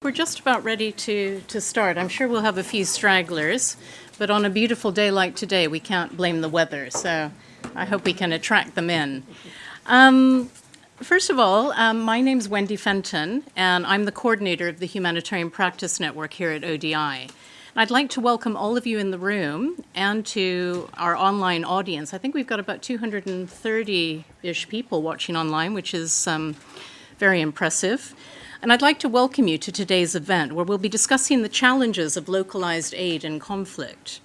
We're just about ready to start. I'm sure we'll have a few stragglers, but on a beautiful day like today, we can't blame the weather, so I hope we can attract them in. First of all, my name's Wendy Fenton, and I'm the coordinator of the Humanitarian Practice Network here at ODI. And I'd like to welcome all of you in the room and to our online audience. I think we've got about 230-ish people watching online, which is very impressive. And I'd like to welcome you to today's event, where we'll be discussing the challenges of localized aid in conflict.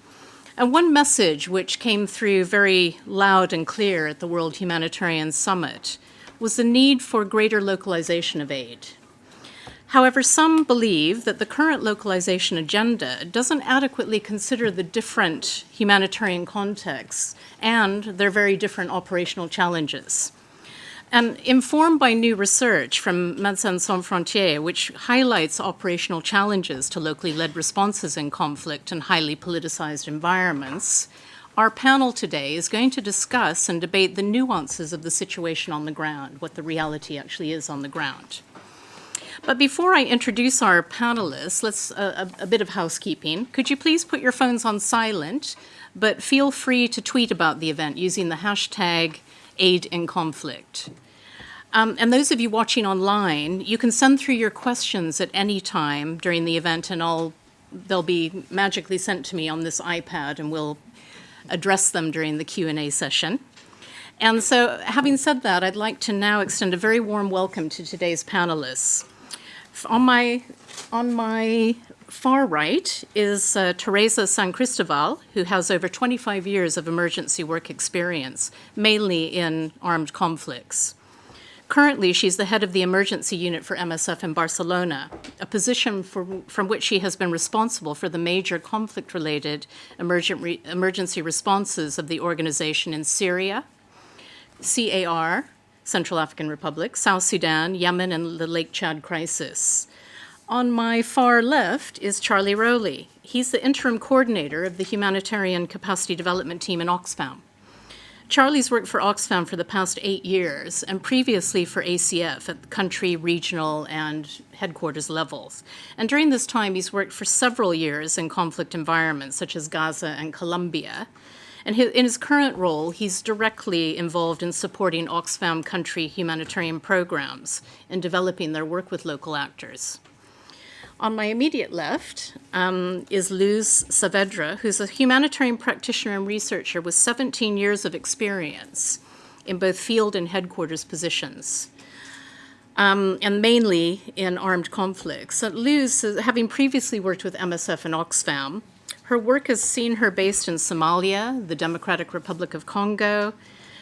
And one message which came through very loud and clear at the World Humanitarian Summit was the need for greater localization of aid. However, some believe that the current localization agenda doesn't adequately consider the different humanitarian contexts and their very different operational challenges. And informed by new research from Médecins Sans Frontières, which highlights operational challenges to locally led responses in conflict and highly politicized environments, our panel today is going to discuss and debate the nuances of the situation on the ground, what the reality actually is on the ground. But before I introduce our panelists, let's a bit of housekeeping. Could you please put your phones on silent, but feel free to tweet about the event using the hashtag Aid in Conflict. And those of you watching online, you can send through your questions at any time during the event, and they'll be magically sent to me on this iPad, and we'll address them during the Q&A session. And so, having said that, I'd like to now extend a very warm welcome to today's panelists. On my far right is Teresa San Cristobal, who has over 25 years of emergency work experience, mainly in armed conflicts. Currently, she's the head of the emergency unit for MSF in Barcelona, a position from which she has been responsible for the major conflict-related emergency responses of the organization in Syria, CAR, Central African Republic, South Sudan, Yemen, and the Lake Chad crisis. On my far left is Charlie Rowley. He's the interim coordinator of the Humanitarian Capacity Development Team in Oxfam. Charlie's worked for Oxfam for the past 8 years, and previously for ACF at the country, regional, and headquarters levels. And during this time, he's worked for several years in conflict environments, such as Gaza and Colombia. And in his current role, he's directly involved in supporting Oxfam country humanitarian programs and developing their work with local actors. On my immediate left is Luz Saavedra, who's a humanitarian practitioner and researcher with 17 years of experience in both field and headquarters positions, and mainly in armed conflicts. So Luz, having previously worked with MSF and Oxfam, her work has seen her based in Somalia, the Democratic Republic of Congo,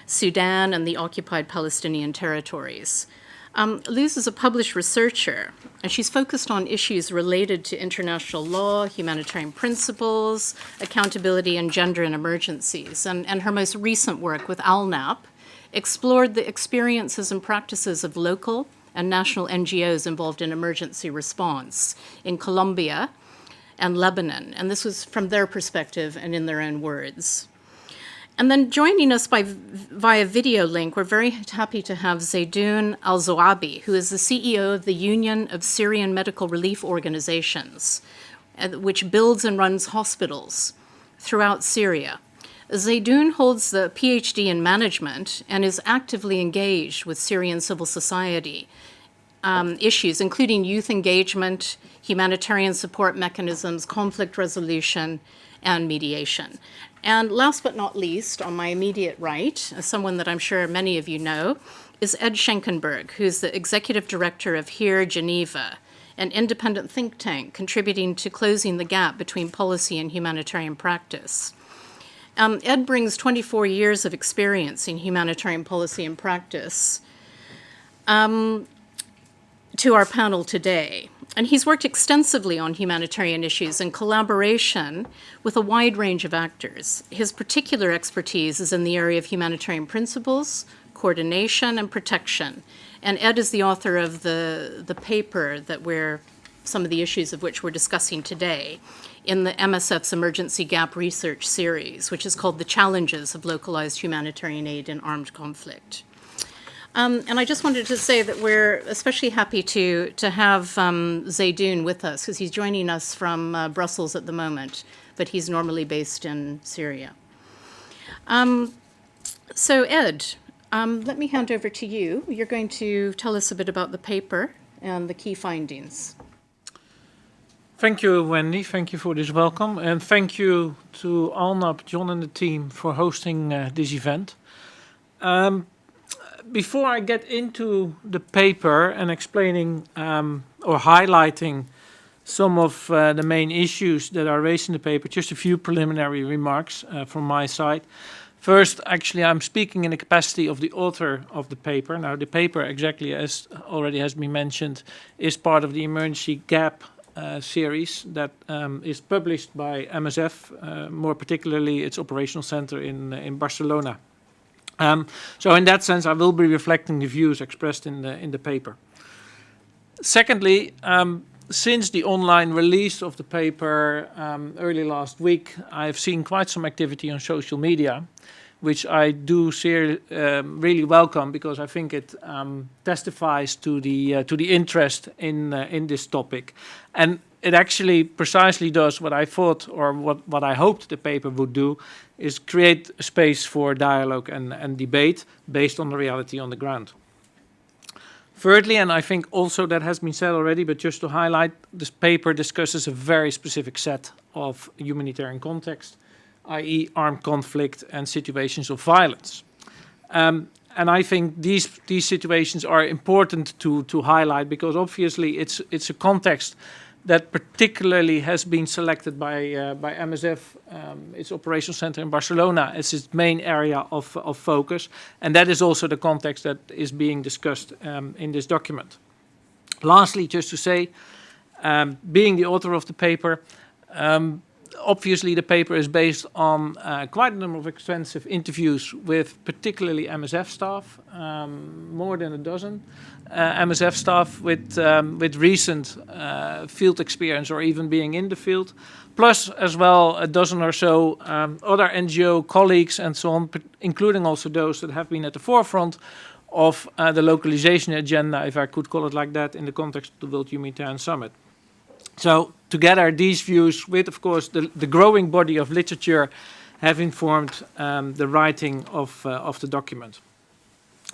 Sudan, and the occupied Palestinian territories. Luz is a published researcher, and she's focused on issues related to international law, humanitarian principles, accountability, and gender in emergencies. And her most recent work with ALNAP explored the experiences and practices of local and national NGOs involved in emergency response in Colombia and Lebanon. And this was from their perspective and in their own words. And then joining us via video link, we're very happy to have Zeydoun Al-Zoabi, who is the CEO of the Union of Syrian Medical Relief Organizations, which builds and runs hospitals throughout Syria. Zeydoun holds the PhD in management and is actively engaged with Syrian civil society issues, including youth engagement, humanitarian support mechanisms, conflict resolution, and mediation. And last but not least, on my immediate right, someone that I'm sure many of you know, is Ed Schenkenberg, who's the executive director of HERE Geneva, an independent think tank contributing to closing the gap between policy and humanitarian practice. Ed brings 24 years of experience in humanitarian policy and practice to our panel today. And he's worked extensively on humanitarian issues in collaboration with a wide range of actors. His particular expertise is in the area of humanitarian principles, coordination, and protection. And Ed is the author of the paper that some of the issues of which we're discussing today in the MSF's Emergency Gap Research Series, which is called The Challenges of Localized Humanitarian Aid in Armed Conflict. And I just wanted to say that we're especially happy to have Zaydoun with us, because he's joining us from Brussels at the moment, but he's normally based in Syria. So Ed, let me hand over to you. You're going to tell us a bit about the paper and the key findings. Thank you, Wendy. Thank you for this welcome. And thank you to Alnab, John and the team for hosting this event. Before I get into the paper and explaining or highlighting some of the main issues that are raised in the paper, just a few preliminary remarks from my side. First, actually, I'm speaking in the capacity of the author of the paper. Now, the paper, exactly as already has been mentioned, is part of the Emergency Gap series that is published by MSF, more particularly its operational center in Barcelona. So in that sense, I will be reflecting the views expressed in the paper. Secondly, since the online release of the paper early last week, I've seen quite some activity on social media, which I do really welcome, because I think it testifies to the interest in this topic, and it actually precisely does what I thought, or what I hoped the paper would do, is create a space for dialogue and debate based on the reality on the ground. Thirdly, and I think also that has been said already, but just to highlight, this paper discusses a very specific set of humanitarian context, i.e. armed conflict and situations of violence. And I think these situations are important to highlight, because obviously it's a context that particularly has been selected by MSF, its operational center in Barcelona, as its main area of focus. And that is also the context that is being discussed in this document. Lastly, just to say, being the author of the paper, obviously the paper is based on quite a number of extensive interviews with particularly MSF staff, more than a dozen MSF staff with recent field experience or even being in the field, plus as well a dozen or so other NGO colleagues and so on, including also those that have been at the forefront of the localization agenda, if I could call it like that, in the context of the World Humanitarian Summit. So together, these views with, of course, the growing body of literature have informed the writing of the document.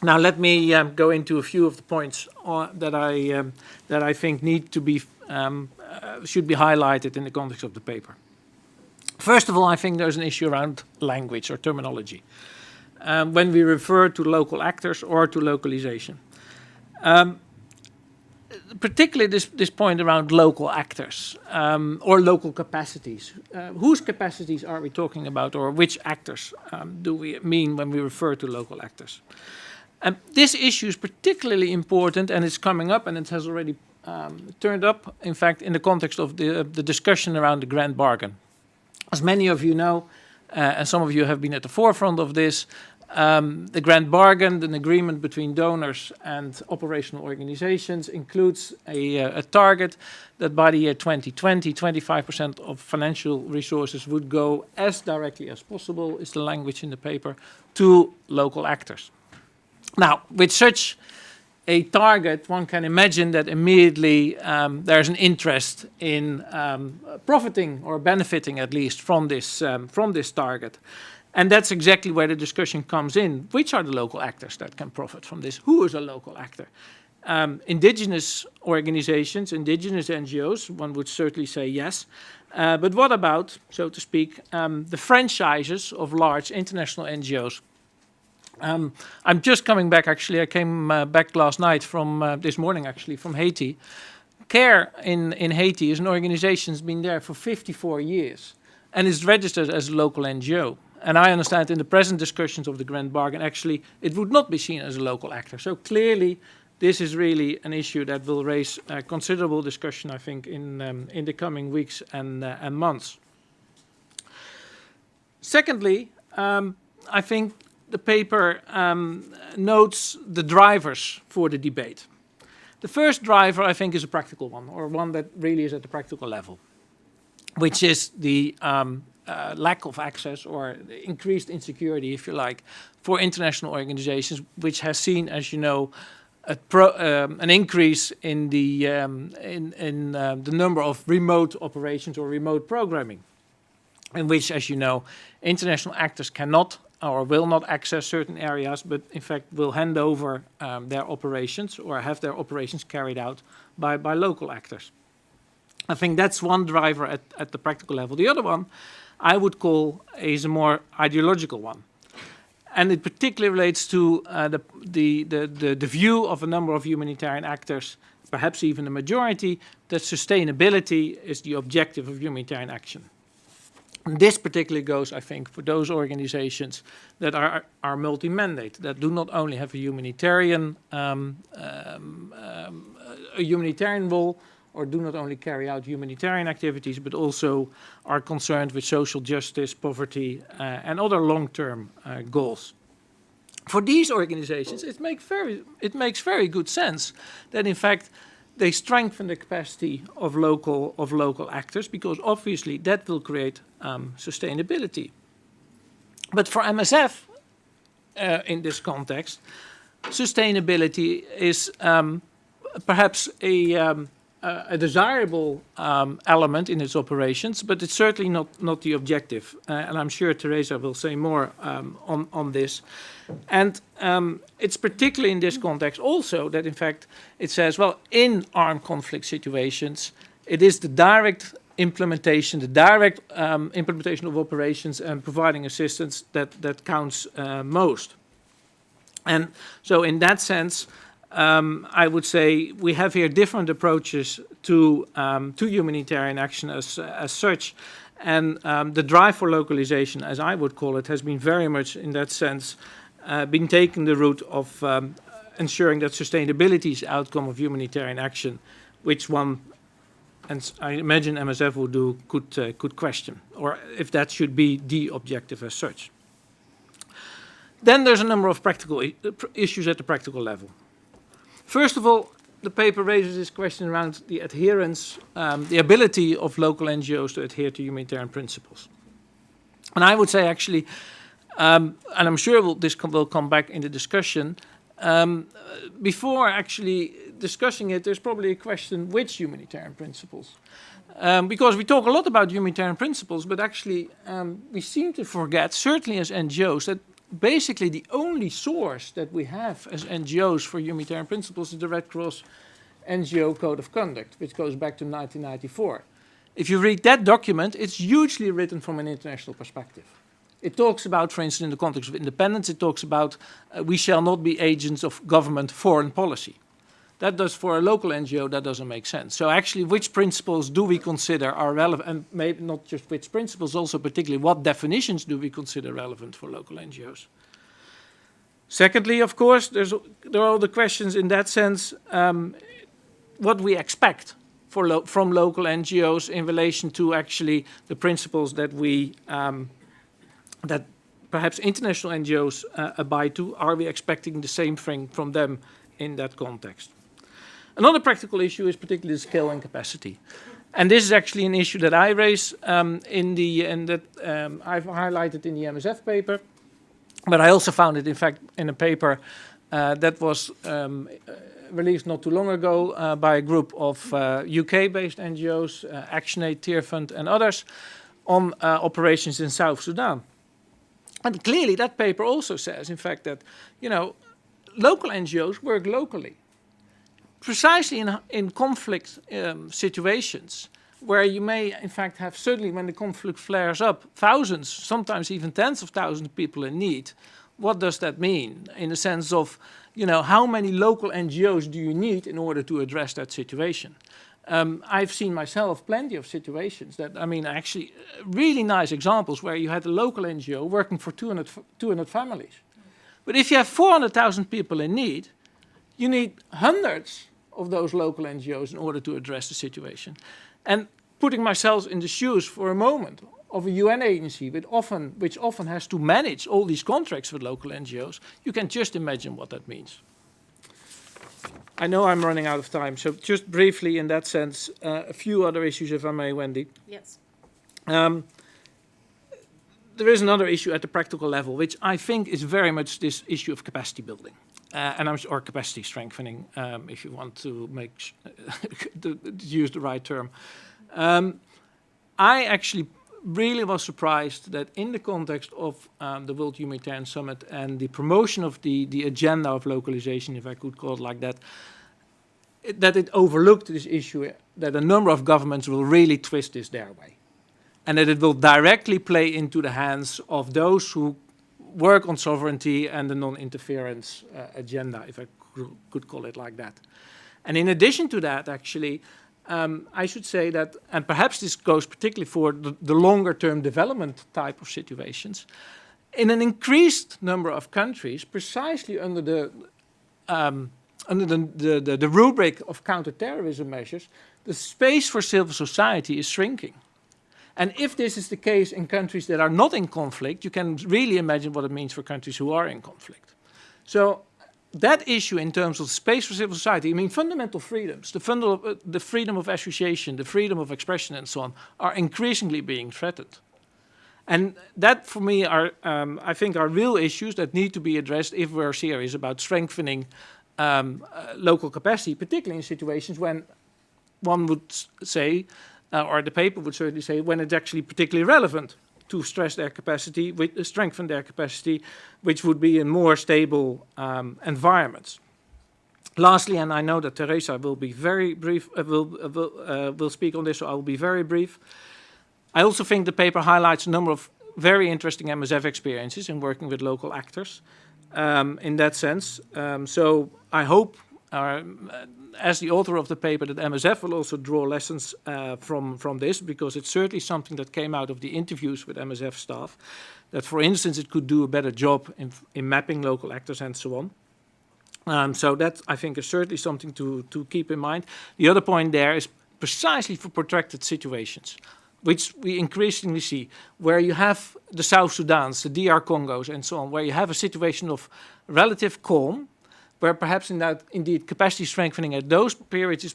Now, let me go into a few of the points that I think need to be should be highlighted in the context of the paper. First of all, I think there's an issue around language or terminology when we refer to local actors or to localization. Particularly this point around local actors or local capacities. Whose capacities are we talking about, or which actors do we mean when we refer to local actors? This issue is particularly important, and it's coming up, and it has already turned up, in fact, in the context of the discussion around the grand bargain. As many of you know, and some of you have been at the forefront of this, the grand bargain, an agreement between donors and operational organizations, includes a target that by the year 2020, 25% of financial resources would go as directly as possible, is the language in the paper, to local actors. Now, with such a target, one can imagine that immediately there's an interest in profiting or benefiting at least from this target. And that's exactly where the discussion comes in. Which are the local actors that can profit from this? Who is a local actor? Indigenous organizations, indigenous NGOs, one would certainly say yes. But what about, so to speak, the franchises of large international NGOs? I'm just coming back, actually. I came back last night from, this morning actually, from Haiti. CARE in Haiti is an organization that's been there for 54 years and is registered as a local NGO. And I understand in the present discussions of the grand bargain, actually, it would not be seen as a local actor. So clearly, this is really an issue that will raise considerable discussion, I think, in the coming weeks and months. Secondly, I think the paper notes the drivers for the debate. The first driver, I think, is a practical one, or one that really is at the practical level, which is the lack of access or increased insecurity, if you like, for international organizations, which has seen, as you know, an increase in the number of remote operations or remote programming, in which, as you know, international actors cannot or will not access certain areas, but in fact will hand over their operations or have their operations carried out by local actors. I think that's one driver at the practical level. The other one I would call is a more ideological one. And it particularly relates to the view of a number of humanitarian actors, perhaps even a majority, that sustainability is the objective of humanitarian action. And this particularly goes, I think, for those organizations that are multi-mandate, that do not only have a humanitarian role, or do not only carry out humanitarian activities, but also are concerned with social justice, poverty, and other long-term goals. For these organizations, it makes very good sense that, in fact, they strengthen the capacity of local actors, because obviously that will create sustainability. But for MSF, in this context, sustainability is perhaps a desirable element in its operations, but it's certainly not the objective. And I'm sure Teresa will say more on this. And it's particularly in this context also that, in fact, it says, well, in armed conflict situations, it is the direct implementation, of operations and providing assistance that counts most. And so in that sense, I would say we have here different approaches to humanitarian action as such. And the drive for localization, as I would call it, has been very much in that sense been taking the route of ensuring that sustainability is the outcome of humanitarian action, which one, and I imagine MSF will do, could question, or if that should be the objective as such. Then there's a number of practical issues at the practical level. First of all, the paper raises this question around the adherence, the ability of local NGOs to adhere to humanitarian principles. And I would say actually, and I'm sure this will come back in the discussion, before actually discussing it, there's probably a question, which humanitarian principles? Because we talk a lot about humanitarian principles, but actually we seem to forget, certainly as NGOs, that basically the only source that we have as NGOs for humanitarian principles is the Red Cross NGO Code of Conduct, which goes back to 1994. If you read that document, it's hugely written from an international perspective. It talks about, for instance, in the context of independence, it talks about we shall not be agents of government foreign policy. That does, for a local NGO, that doesn't make sense. So actually, which principles do we consider are relevant, and maybe not just which principles, also particularly what definitions do we consider relevant for local NGOs? Secondly, of course, there are all the questions in that sense, what we expect from local NGOs in relation to actually the principles that that perhaps international NGOs abide to. Are we expecting the same thing from them in that context? Another practical issue is particularly the scale and capacity. And this is actually an issue that I raise that I've highlighted in the MSF paper. But I also found it, in fact, in a paper that was released not too long ago by a group of UK-based NGOs, ActionAid, Tear Fund, and others, on operations in South Sudan. And clearly that paper also says, in fact, that, you know, local NGOs work locally. Precisely in conflict situations where you may, in fact, have, certainly when the conflict flares up, thousands, sometimes even tens of thousands of people in need. What does that mean in the sense of, you know, how many local NGOs do you need in order to address that situation? I've seen myself plenty of situations that, I mean, actually really nice examples where you had a local NGO working for 200 families. But if you have 400,000 people in need, you need hundreds of those local NGOs in order to address the situation. And putting myself in the shoes for a moment of a UN agency which often has to manage all these contracts with local NGOs, you can just imagine what that means. I know I'm running out of time, so just briefly in that sense, a few other issues, if I may, Wendy. Yes. there is another issue at the practical level, which I think is very much this issue of capacity building, or capacity strengthening, if you want to use the right term. I actually really was surprised that in the context of the World Humanitarian Summit and the promotion of the agenda of localization, if I could call it like that, that it overlooked this issue, that a number of governments will really twist this their way. And that it will directly play into the hands of those who work on sovereignty and the non-interference agenda, if I could call it like that. And in addition to that, actually, I should say that, and perhaps this goes particularly for the longer-term development type of situations, in an increased number of countries, precisely under the rubric of counterterrorism measures, the space for civil society is shrinking. And if this is the case in countries that are not in conflict, you can really imagine what it means for countries who are in conflict. So that issue in terms of space for civil society, I mean, fundamental freedoms, the freedom of association, the freedom of expression and so on, are increasingly being threatened. And that, for me, I think are real issues that need to be addressed if we're serious about strengthening local capacity, particularly in situations when one would say, or the paper would certainly say, when it's actually particularly relevant to stress their capacity, strengthen their capacity, which would be in more stable environments. Lastly, and I know that Teresa will be very brief, will speak on this, so I will be very brief. I also think the paper highlights a number of very interesting MSF experiences in working with local actors in that sense. So I hope, as the author of the paper, that MSF will also draw lessons from this, because it's certainly something that came out of the interviews with MSF staff, that, for instance, it could do a better job in mapping local actors and so on. So that, I think, is certainly something to keep in mind. The other point there is precisely for protracted situations, which we increasingly see, where you have the South Sudans, the DR Congos and so on, where you have a situation of relative calm, where perhaps indeed capacity strengthening at those periods is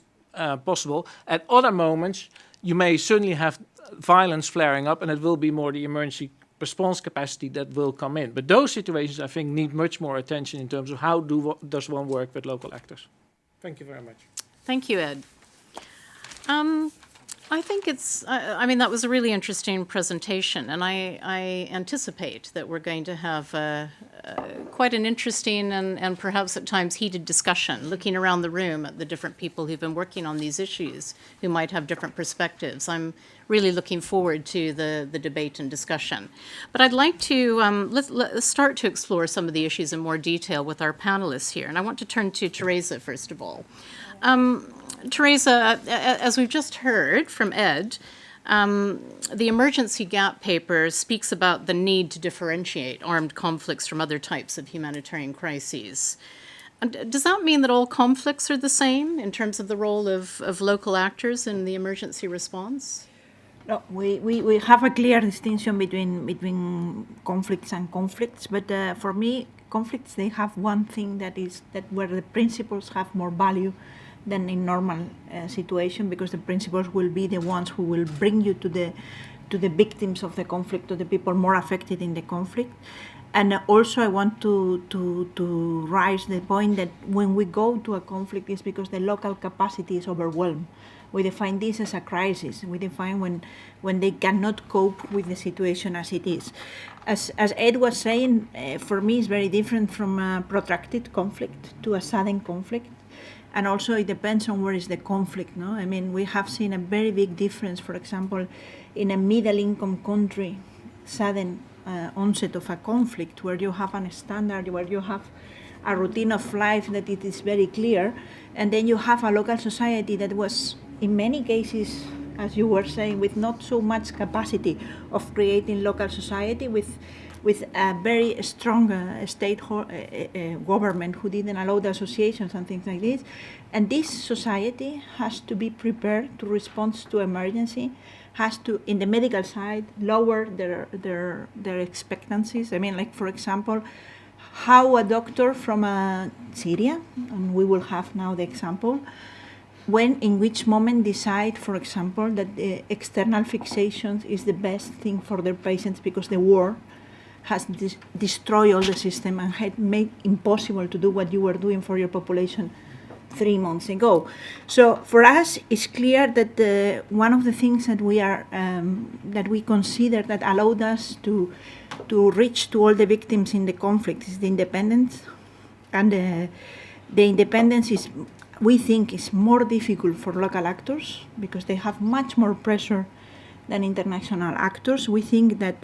possible. At other moments, you may certainly have violence flaring up, and it will be more the emergency response capacity that will come in. But those situations, I think, need much more attention in terms of how does one work with local actors. Thank you very much. Thank you, Ed. I think I mean, that was a really interesting presentation, and I anticipate that we're going to have quite an interesting and perhaps at times heated discussion, looking around the room at the different people who've been working on these issues, who might have different perspectives. I'm really looking forward to the debate and discussion. But I'd like to let's start to explore some of the issues in more detail with our panelists here. And I want to turn to Teresa, first of all. Teresa, as we've just heard from Ed, the emergency gap paper speaks about the need to differentiate armed conflicts from other types of humanitarian crises. And does that mean that all conflicts are the same in terms of the role of local actors in the emergency response? No, we have a clear distinction between conflicts and conflicts, but for me, conflicts, they have one thing, that is that where the principles have more value than in normal situation, because the principles will be the ones who will bring you to the victims of the conflict, to the people more affected in the conflict. And also I want to raise the point that when we go to a conflict, it's because the local capacity is overwhelmed. We define this as a crisis. We define when they cannot cope with the situation as it is. As Ed was saying, for me it's very different from a protracted conflict to a sudden conflict. And also it depends on where is the conflict, no? I mean, we have seen a very big difference, for example, in a middle-income country, sudden onset of a conflict, where you have a standard, where you have a routine of life that it is very clear, and then you have a local society that was, in many cases, as you were saying, with not so much capacity of creating local society, with a very strong state government who didn't allow the associations and things like this. And this society has to be prepared to respond to emergency, has to, in the medical side, lower their expectancies. I mean, like, for example, how a doctor from Syria, and we will have now the example, when, in which moment decide, for example, that the external fixation is the best thing for their patients because the war has destroyed all the system and had made impossible to do what you were doing for your population 3 months ago. So for us, it's clear that one of the things that we consider that allowed us to reach to all the victims in the conflict is the independence, and the independence is, we think, is more difficult for local actors because they have much more pressure than international actors. We think that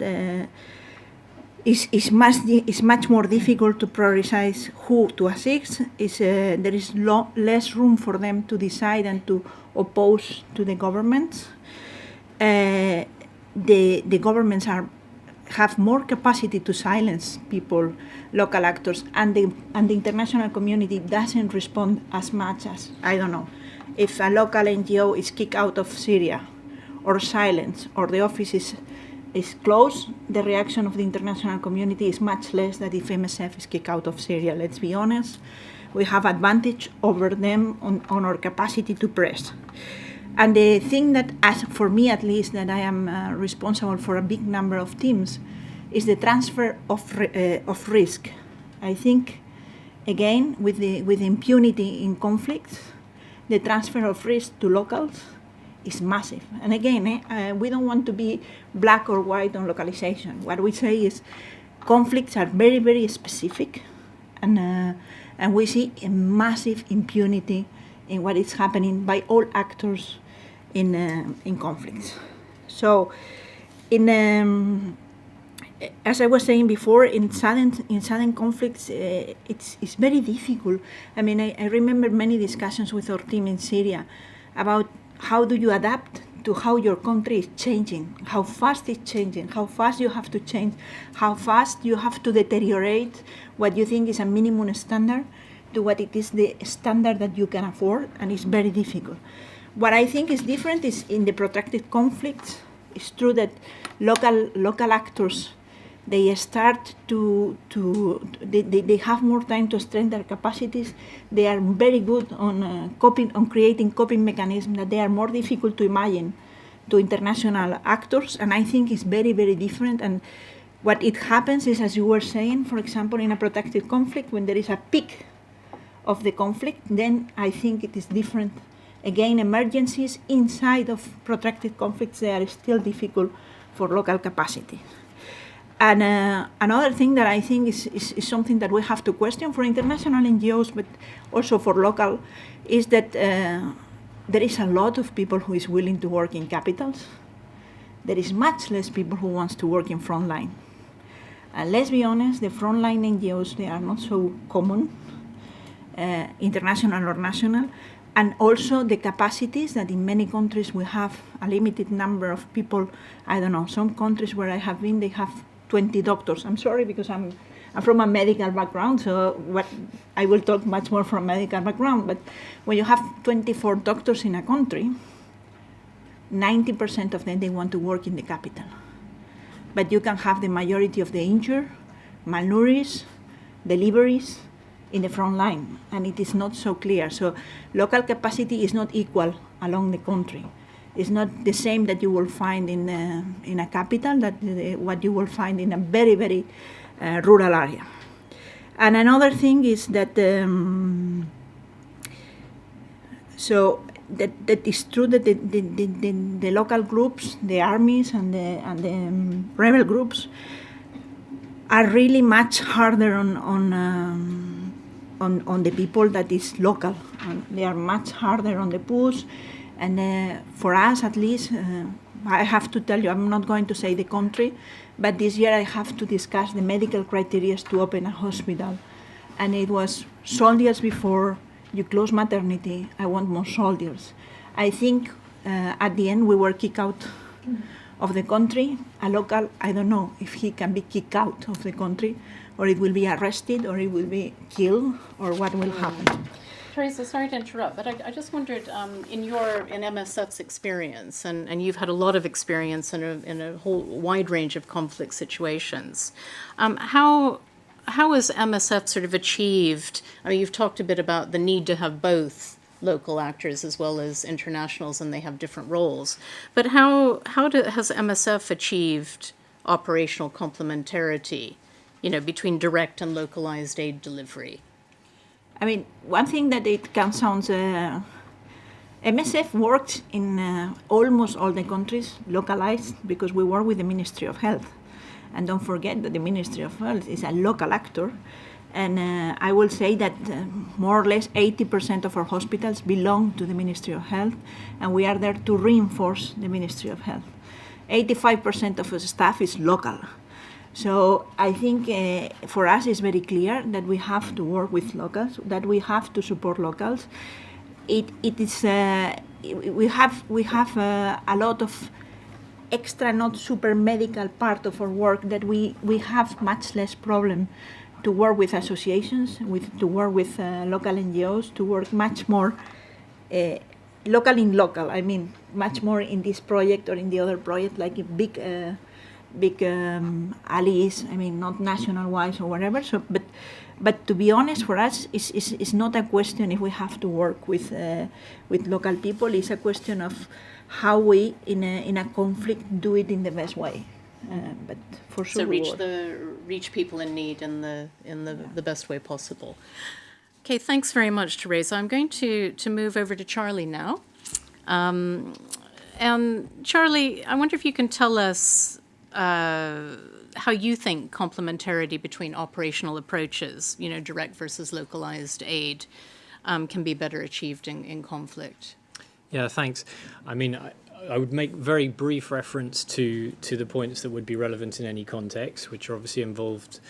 it's much more difficult to prioritize who to assist. There is less room for them to decide and to oppose to the governments. The governments have more capacity to silence people, local actors, and the international community doesn't respond as much as, I don't know, if a local NGO is kicked out of Syria or silenced or the office is closed, the reaction of the international community is much less than if MSF is kicked out of Syria. Let's be honest, we have advantage over them on our capacity to press. And the thing that, as for me at least, that I am responsible for a big number of teams, is the transfer of risk. I think, again, with the impunity in conflicts, the transfer of risk to locals is massive. And again, we don't want to be black or white on localization. What we say is conflicts are very, very specific, and we see a massive impunity in what is happening by all actors in conflicts. So, as I was saying before, in sudden conflicts, it's very difficult. I mean, I remember many discussions with our team in Syria about how do you adapt to how your country is changing, how fast it's changing, how fast you have to change, how fast you have to deteriorate what you think is a minimum standard to what it is the standard that you can afford, and it's very difficult. What I think is different is in the protracted conflicts. It's true that local actors, they start they have more time to strengthen their capacities. They are very good on creating coping mechanisms that they are more difficult to imagine to international actors, and I think it's very, very different. And what it happens is, as you were saying, for example, in a protracted conflict, when there is a peak of the conflict, then I think it is different. Again, emergencies inside of protracted conflicts, they are still difficult for local capacity. And another thing that I think is something that we have to question for international NGOs, but also for local, is that there is a lot of people who is willing to work in capitals. There is much less people who wants to work in frontline. And let's be honest, the frontline NGOs, they are not so common, international or national. And also the capacities that in many countries we have a limited number of people. I don't know, some countries where I have been, they have 20 doctors. I'm sorry because I'm from a medical background, so I will talk much more from a medical background, but when you have 24 doctors in a country, 90% of them, they want to work in the capital. But you can have the majority of the injured, malnourished, deliveries, in the front line, and it is not so clear. So local capacity is not equal along the country. It's not the same that you will find in a capital, that what you will find in a very, very rural area. And another thing is that so that is true that the local groups, the armies and the rebel groups, are really much harder on the people that is local. They are much harder on the push, and for us at least, I have to tell you, I'm not going to say the country, but this year I have to discuss the medical criteria to open a hospital, and it was soldiers before you close maternity. I want more soldiers. I think at the end we were kicked out of the country. A local, I don't know if he can be kicked out of the country, or it will be arrested, or it will be killed, or what will happen. Teresa, sorry to interrupt, but I just wondered, in MSF's experience, and you've had a lot of experience in a whole wide range of conflict situations, how has MSF sort of achieved, I mean, you've talked a bit about the need to have both local actors as well as internationals, and they have different roles. But has MSF achieved operational complementarity, between direct and localized aid delivery? I mean, one thing that it can sound, MSF works in almost all the countries localized because we work with the Ministry of Health. And don't forget that the Ministry of Health is a local actor. And I will say that more or less 80% of our hospitals belong to the Ministry of Health, and we are there to reinforce the Ministry of Health. 85% of the staff is local. So I think for us it's very clear that we have to work with locals, that we have to support locals. We have a lot of extra, not super medical part of our work that we have much less problem to work with associations, to work with local NGOs, to work much more local in local. I mean, much more in this project or in the other project, like big allies. I mean, not national-wise or whatever. So, but to be honest, for us, it's not a question if we have to work with local people. It's a question of how we, in a conflict, do it in the best way. But for sure, so reach people in need in the best way possible. Okay, thanks very much, Teresa. I'm going to move over to Charlie now. And Charlie, I wonder if you can tell us how you think complementarity between operational approaches, direct versus localized aid, can be better achieved in conflict. Yeah, thanks. I mean, I would make very brief reference to the points that would be relevant in any context, which are obviously involvement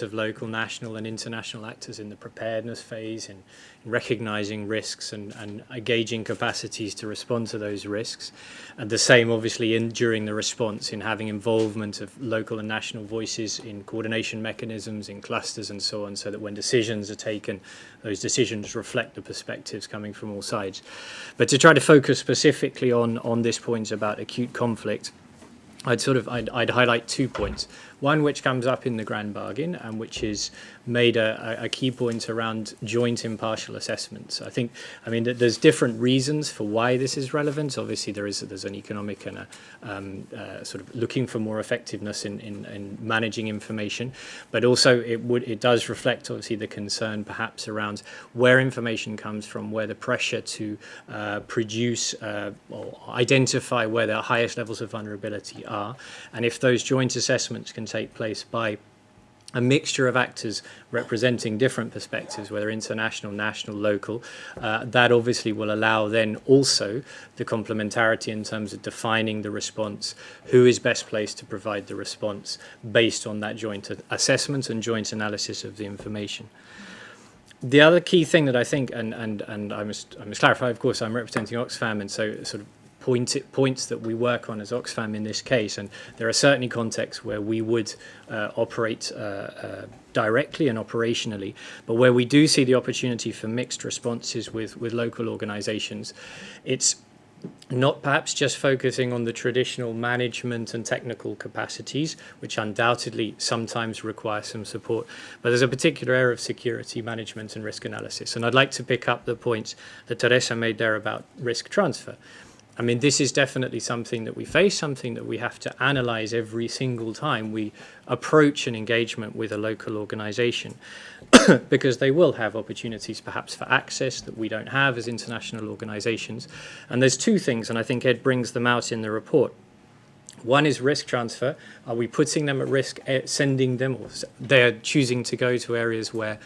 of local, national and international actors in the preparedness phase, in recognizing risks and gauging capacities to respond to those risks. And the same, obviously, during the response, in having involvement of local and national voices in coordination mechanisms, in clusters and so on, so that when decisions are taken, those decisions reflect the perspectives coming from all sides. But to try to focus specifically on this point about acute conflict, I'd highlight 2 points. One which comes up in the Grand Bargain and which is made a key point around joint impartial assessments. I mean, there's different reasons for why this is relevant. Obviously, there's an economic and a sort of looking for more effectiveness in managing information, but also it does reflect obviously the concern perhaps around where information comes from, where the pressure to produce or identify where the highest levels of vulnerability are, and if those joint assessments can take place by a mixture of actors representing different perspectives, whether international, national, local, that obviously will allow then also the complementarity in terms of defining the response, who is best placed to provide the response based on that joint assessment and joint analysis of the information. The other key thing that I think, and I must clarify, of course, I'm representing Oxfam, and so sort of points that we work on as Oxfam in this case, and there are certainly contexts where we would operate directly and operationally, but where we do see the opportunity for mixed responses with local organizations, it's not perhaps just focusing on the traditional management and technical capacities, which undoubtedly sometimes require some support, but there's a particular area of security management and risk analysis. And I'd like to pick up the points that Teresa made there about risk transfer. I mean, this is definitely something that we face, something that we have to analyze every single time we approach an engagement with a local organization, because they will have opportunities perhaps for access that we don't have as international organizations. And there's 2 things, and I think Ed brings them out in the report. One is risk transfer. Are we putting them at risk, sending them, or they're choosing to go to areas where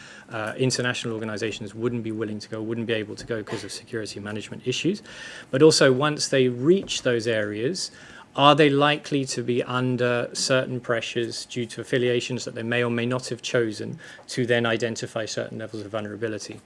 international organizations wouldn't be willing to go, wouldn't be able to go because of security management issues? But also, once they reach those areas, are they likely to be under certain pressures due to affiliations that they may or may not have chosen to then identify certain levels of vulnerability?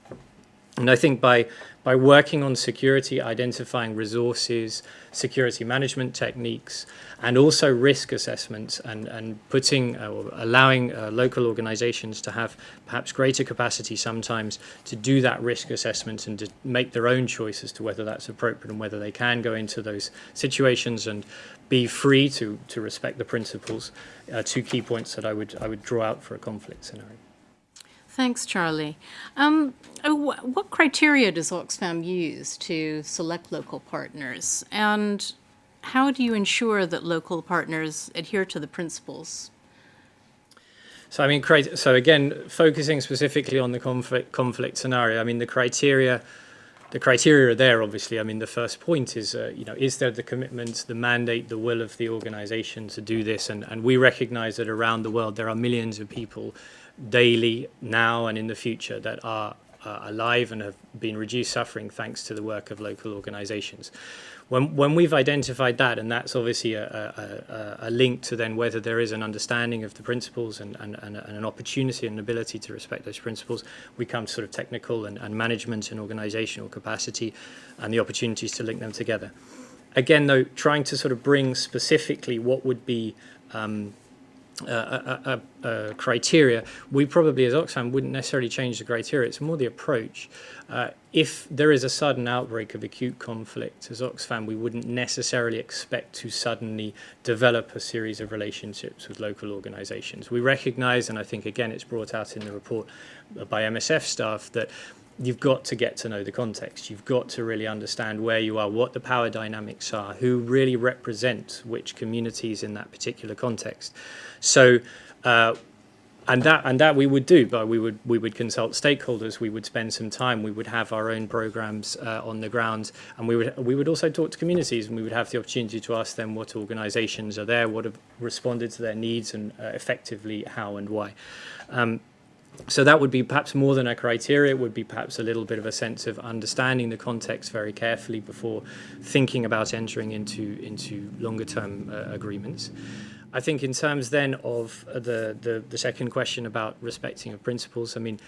And I think by working on security, identifying resources, security management techniques, and also risk assessments, and putting or allowing local organizations to have perhaps greater capacity sometimes to do that risk assessment and to make their own choice as to whether that's appropriate and whether they can go into those situations and be free to respect the principles, 2 key points that I would draw out for a conflict scenario. Thanks, Charlie. What criteria does Oxfam use to select local partners? And how do you ensure that local partners adhere to the principles? So I mean, so again, focusing specifically on the conflict scenario, I mean, the criteria are there, obviously. I mean, the first point is, is there the commitment, the mandate, the will of the organization to do this? And we recognize that around the world, there are millions of people daily, now and in the future, that are alive and have been reduced suffering thanks to the work of local organizations. When we've identified that, and that's obviously a link to then whether there is an understanding of the principles and an opportunity and an ability to respect those principles, we come to sort of technical and management and organizational capacity and the opportunities to link them together. Again, though, trying to sort of bring specifically what would be criteria, we probably as Oxfam wouldn't necessarily change the criteria. It's more the approach. If there is a sudden outbreak of acute conflict, as Oxfam, we wouldn't necessarily expect to suddenly develop a series of relationships with local organizations. We recognize, and I think again it's brought out in the report by MSF staff, that you've got to get to know the context. You've got to really understand where you are, what the power dynamics are, who really represent which communities in that particular context. So, and that we would do, but we would consult stakeholders. We would spend some time. We would have our own programs on the ground, and we would also talk to communities, and we would have the opportunity to ask them what organisations are there, what have responded to their needs, and effectively how and why. So that would be perhaps more than a criteria. It would be perhaps a little bit of a sense of understanding the context very carefully before thinking about entering into longer term agreements. I think in terms then of the second question about respecting of principles, I mean,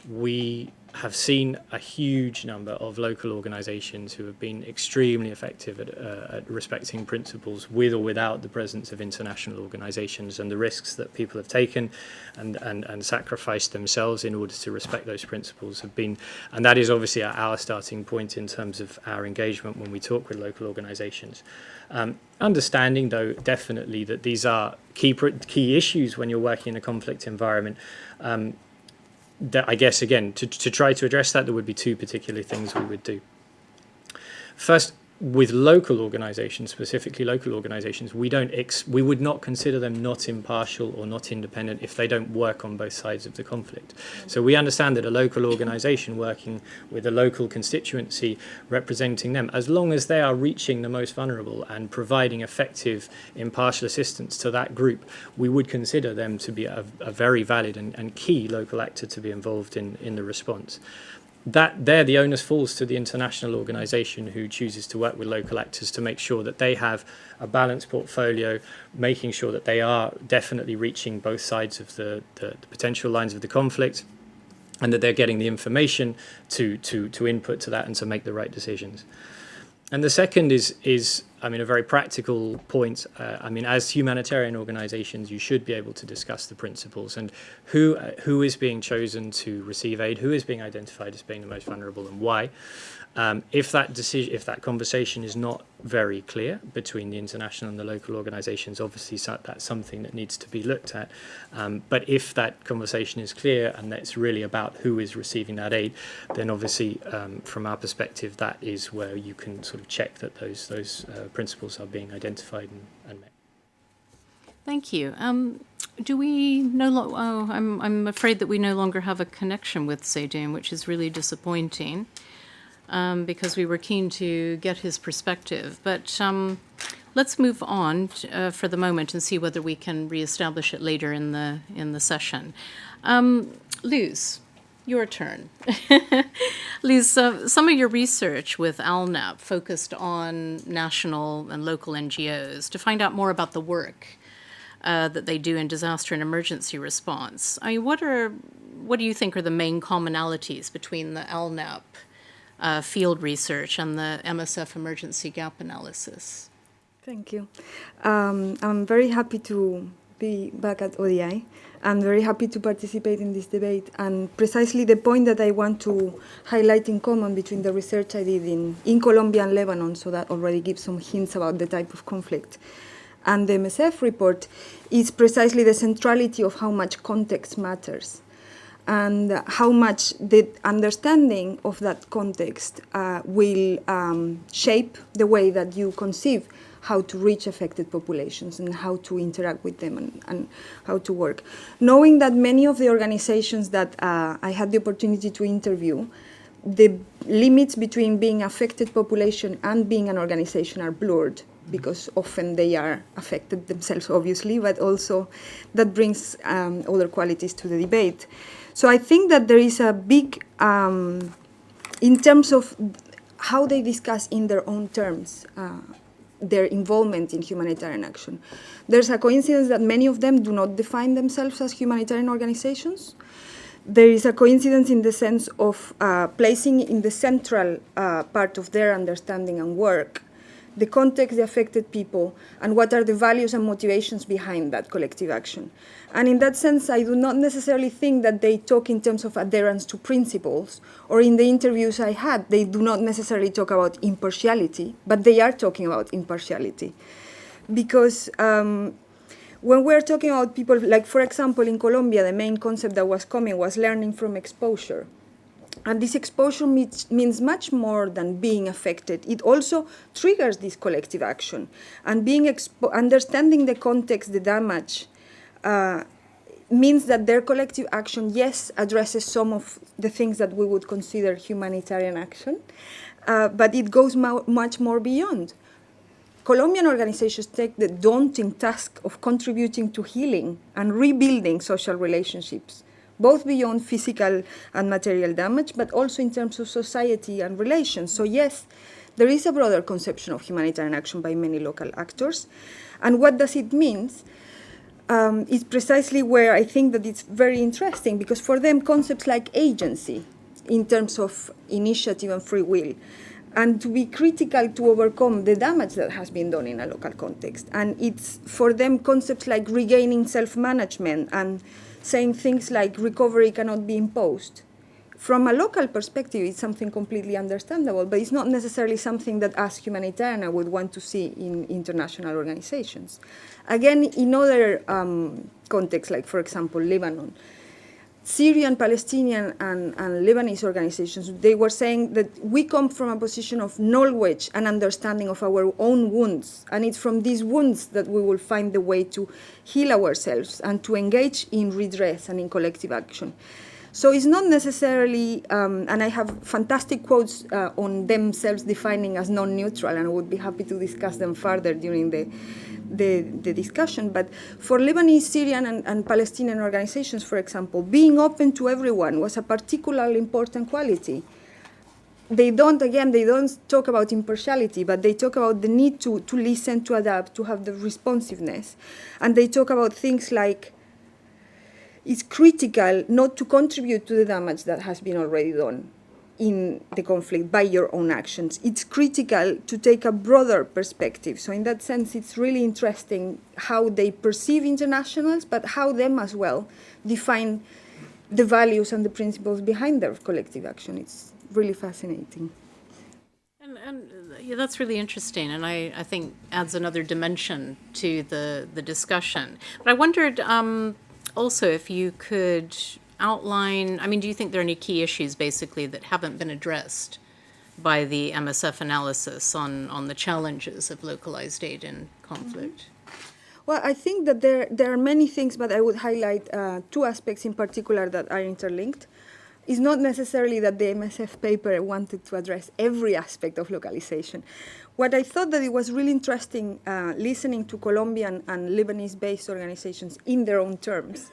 we have seen a huge number of local organisations who have been extremely effective at respecting principles with or without the presence of international organisations, and the risks that people have taken and sacrificed themselves in order to respect those principles have been, and that is obviously our starting point in terms of our engagement when we talk with local organisations. Understanding, though, definitely that these are key issues when you're working in a conflict environment. That I guess, again, to try to address that, there would be two particular things we would do. First, with local organisations, specifically local organisations, we would not consider them not impartial or not independent if they don't work on both sides of the conflict. So we understand that a local organisation working with a local constituency, representing them, as long as they are reaching the most vulnerable and providing effective impartial assistance to that group, we would consider them to be a very valid and key local actor to be involved in the response. That there, the onus falls to the international organisation who chooses to work with local actors to make sure that they have a balanced portfolio, making sure that they are definitely reaching both sides of the potential lines of the conflict, and that they're getting the information to input to that and to make the right decisions. And the second is I mean, a very practical point. I mean, as humanitarian organisations, you should be able to discuss the principles and who is being chosen to receive aid, who is being identified as being the most vulnerable, and why. If that conversation is not very clear between the international and the local organisations, obviously that's something that needs to be looked at. But if that conversation is clear and that's really about who is receiving that aid, then obviously from our perspective, that is where you can sort of check that those principles are being identified and met. Thank you. Do we I'm afraid that we no longer have a connection with Seydou, which is really disappointing. Because we were keen to get his perspective. But let's move on for the moment and see whether we can reestablish it later in the session. Luz, your turn. Luz, some of your research with ALNAP focused on national and local NGOs to find out more about the work that they do in disaster and emergency response. I mean, what do you think are the main commonalities between the ALNAP field research and the MSF emergency gap analysis? Thank you. I'm very happy to be back at ODI. I'm very happy to participate in this debate, and precisely the point that I want to highlight in common between the research I did in Colombia and Lebanon, so that already gives some hints about the type of conflict, and the MSF report is precisely the centrality of how much context matters. and how much the understanding of that context will shape the way that you conceive how to reach affected populations and how to interact with them and how to work. Knowing that many of the organizations that I had the opportunity to interview, the limits between being affected population and being an organization are blurred, because often they are affected themselves, obviously, but also that brings other qualities to the debate. So I think that there is a big, in terms of how they discuss in their own terms, their involvement in humanitarian action. There's a coincidence that many of them do not define themselves as humanitarian organizations. There is a coincidence in the sense of placing in the central part of their understanding and work the context, the affected people, and what are the values and motivations behind that collective action. And in that sense, I do not necessarily think that they talk in terms of adherence to principles, or in the interviews I had, they do not necessarily talk about impartiality, but they are talking about impartiality. Because when we're talking about people, like for example in Colombia, the main concept that was coming was learning from exposure. And this exposure means much more than being affected. It also triggers this collective action. And understanding the context, the damage, means that their collective action, yes, addresses some of the things that we would consider humanitarian action, but it goes much more beyond. Colombian organizations take the daunting task of contributing to healing and rebuilding social relationships, both beyond physical and material damage, but also in terms of society and relations. So yes, there is a broader conception of humanitarian action by many local actors. And what does it mean? Is precisely where I think that it's very interesting, because for them, concepts like agency, in terms of initiative and free will, and to be critical to overcome the damage that has been done in a local context. And it's, for them, concepts like regaining self-management and saying things like recovery cannot be imposed. From a local perspective, it's something completely understandable, but it's not necessarily something that as humanitarian would want to see in international organizations. Again, in other contexts, like for example, Lebanon, Syrian, Palestinian, and Lebanese organizations, they were saying that we come from a position of knowledge and understanding of our own wounds, and it's from these wounds that we will find the way to heal ourselves and to engage in redress and in collective action. So it's not necessarily, and I have fantastic quotes on themselves defining as non-neutral, and I would be happy to discuss them further during the discussion. But for Lebanese, Syrian, and Palestinian organizations, for example, being open to everyone was a particularly important quality. They don't talk about impartiality, but they talk about the need to listen, to adapt, to have the responsiveness. And they talk about things like, it's critical not to contribute to the damage that has been already done in the conflict by your own actions. It's critical to take a broader perspective. So in that sense, it's really interesting how they perceive internationals, but how them as well define the values and the principles behind their collective action. It's really fascinating. And yeah, that's really interesting, and I think adds another dimension to the discussion. But I wondered also if you could outline, I mean, do you think there are any key issues basically that haven't been addressed by the MSF analysis on the challenges of localized aid in conflict? Well, I think that there are many things, but I would highlight two aspects in particular that are interlinked. It's not necessarily that the MSF paper wanted to address every aspect of localization. What I thought that it was really interesting listening to Colombian and Lebanese-based organizations in their own terms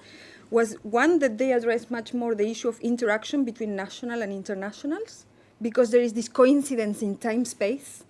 was, one, that they address much more the issue of interaction between national and internationals, because there is this coincidence in time-space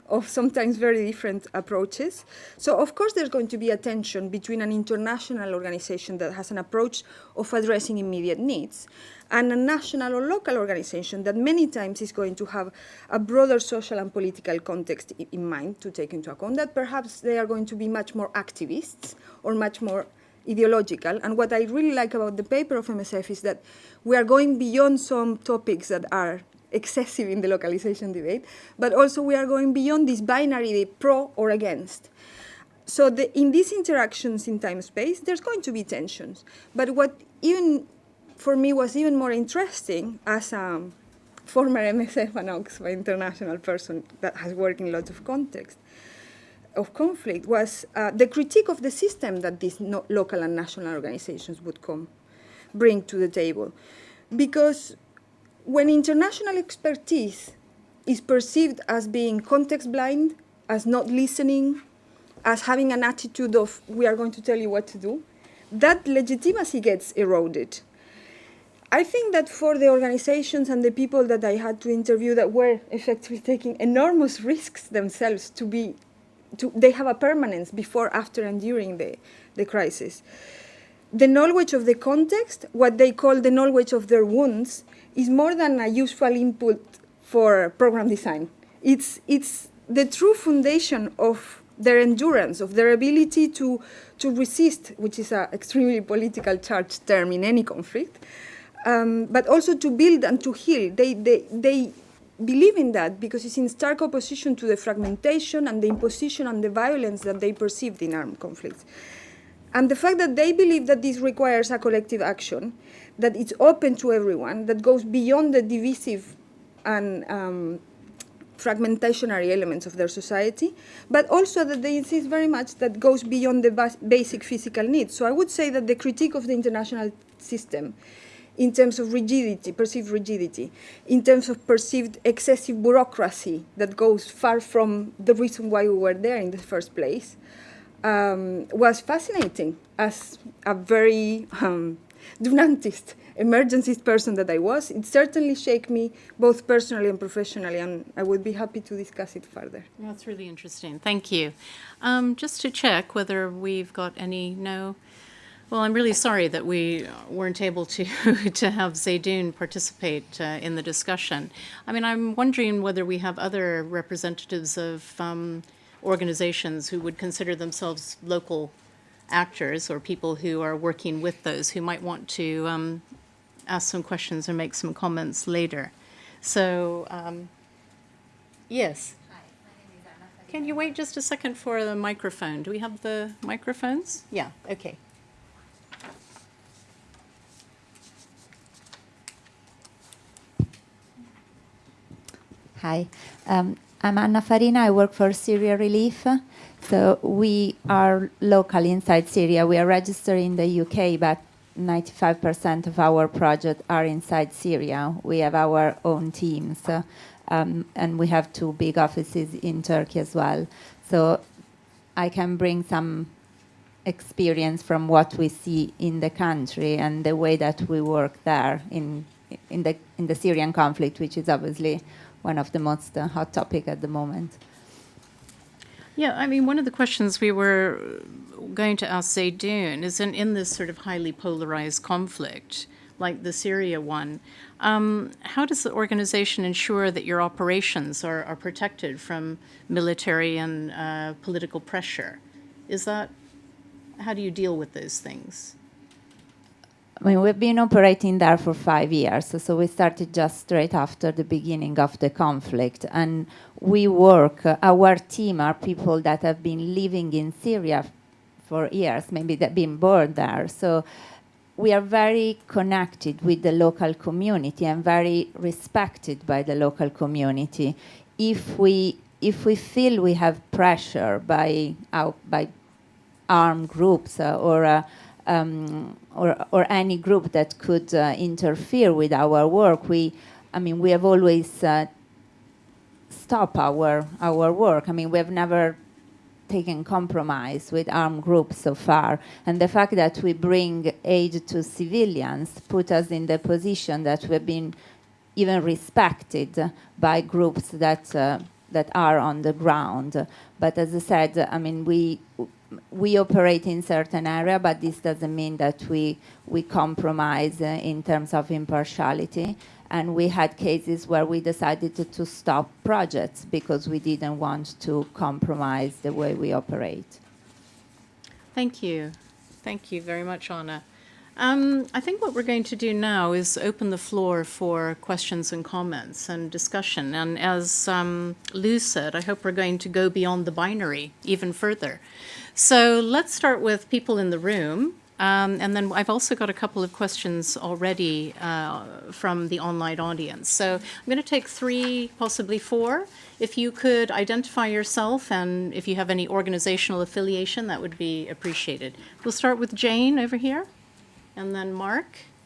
of sometimes very different approaches. So of course there's going to be a tension between an international organization that has an approach of addressing immediate needs and a national or local organization that many times is going to have a broader social and political context in mind to take into account, that perhaps they are going to be much more activists or much more ideological. And what I really like about the paper of MSF is that we are going beyond some topics that are excessive in the localization debate, but also we are going beyond this binary, the pro or against. So in these interactions in time-space, there's going to be tensions. But what even for me was even more interesting as a former MSF and Oxfam international person that has worked in lots of context of conflict was the critique of the system that these local and national organizations would bring to the table. Because when international expertise is perceived as being context blind, as not listening, as having an attitude of we are going to tell you what to do, that legitimacy gets eroded. I think that for the organizations and the people that I had to interview that were effectively taking enormous risks themselves they have a permanence before, after, and during the crisis. The knowledge of the context, what they call the knowledge of their wounds, is more than a useful input for program design. It's the true foundation of their endurance, of their ability to resist, which is an extremely political charged term in any conflict, but also to build and to heal. They believe in that because it's in stark opposition to the fragmentation and the imposition and the violence that they perceived in armed conflicts. And the fact that they believe that this requires a collective action, that it's open to everyone, that goes beyond the divisive and fragmentationary elements of their society, but also that they insist very much that goes beyond the basic physical needs. So I would say that the critique of the international system in terms of rigidity, perceived rigidity, in terms of perceived excessive bureaucracy that goes far from the reason why we were there in the first place, was fascinating as a very nuances, emergencist person that I was. It certainly shaped me both personally and professionally, and I would be happy to discuss it further. That's really interesting. Thank you. Just to check whether we've got any Well, I'm really sorry that we weren't able to have Zaydoun participate in the discussion. I mean, I'm wondering whether we have other representatives of organizations who would consider themselves local actors or people who are working with those who might want to ask some questions or make some comments later. So, yes. Hi, my name is Anna. Can you wait just a second for the microphone? Do we have the microphones? Yeah, okay. Hi, I'm Anna Farina. I work for Syria Relief. So we are local inside Syria. We are registered in the UK, but 95% of our projects are inside Syria. We have our own teams, and we have 2 big offices in Turkey as well. So I can bring some experience from what we see in the country and the way that we work there in the Syrian conflict, which is obviously one of the most hot topic at the moment. Yeah, I mean, one of the questions we were going to ask Zaydoun is in this sort of highly polarized conflict, like the Syria one, how does the organization ensure that your operations are protected from military and political pressure? How do you deal with those things? I mean, we've been operating there for 5 years, so we started just straight after the beginning of the conflict. And we work, our team are people that have been living in Syria for years, maybe they've been born there. So we are very connected with the local community and very respected by the local community. If we feel we have pressure by armed groups or any group that could interfere with our work, we have always stopped our work. I mean, we have never taken compromise with armed groups so far. And the fact that we bring aid to civilians put us in the position that we've been even respected by groups that are on the ground. But as I said, I mean, we operate in certain area, but this doesn't mean that we compromise in terms of impartiality. And we had cases where we decided to stop projects because we didn't want to compromise the way we operate. Thank you. Thank you very much, Anna. I think what we're going to do now is open the floor for questions and comments and discussion. And as Lou said, I hope we're going to go beyond the binary even further. So let's start with people in the room. And then I've also got a couple of questions already from the online audience. So I'm going to take 3, possibly 4. If you could identify yourself and if you have any organizational affiliation, that would be appreciated. We'll start with Jane over here, and then Mark.